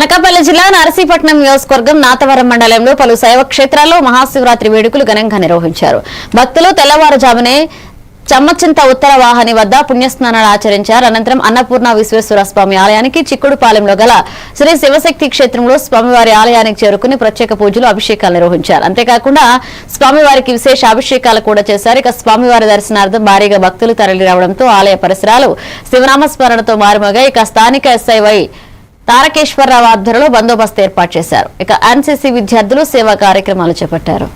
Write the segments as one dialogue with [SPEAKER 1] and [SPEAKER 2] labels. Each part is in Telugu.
[SPEAKER 1] అనకాపల్లి జిల్లా నరసీపట్నం నియోజకవర్గం నాతవరం మండలంలో పలు శైవ క్షేత్రాల్లో మహాశివరాత్రి వేడుకలు ఘనంగా నిర్వహించారు. భక్తులు తెల్లవారుజామునే చమ్మచింత ఉత్తర వాహని వద్ద పుణ్యస్నానాలు ఆచరించారు. అనంతరం అన్నపూర్ణ విశ్వేశ్వర స్వామి ఆలయానికి చిక్కుడుపాలెంలో గల శ్రీ శివశక్తి క్షేత్రంలో స్వామివారి ఆలయానికి చేరుకుని ప్రత్యేక పూజలు అభిషేకాలు నిర్వహించారు. అంతేకాకుండా స్వామివారికి విశేష అభిషేకాలు కూడా చేశారు. ఇక స్వామివారి దర్శనార్థం భారీగా భక్తులు తరలి రావడంతో ఆలయ పరిసరాలు శివనామస్మరణతో మారుమోగాయి. ఇక స్థానిక ఎస్ఐవై తారకేశ్వరరావు ఆధ్వర్యంలో బందోబస్తు ఏర్పాటు చేశారు. ఇక ఎన్సీసీ విద్యార్థులు సేవా కార్యక్రమాలు చేపట్టారు.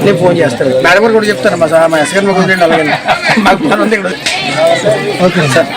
[SPEAKER 2] నేను ఫోన్ చేస్తాను మేడం గారు కూడా చెప్తాను మా ఎస్ఆర్ మాకు అలాగే మాకు పని ఉంది ఇక్కడ. Okay sir.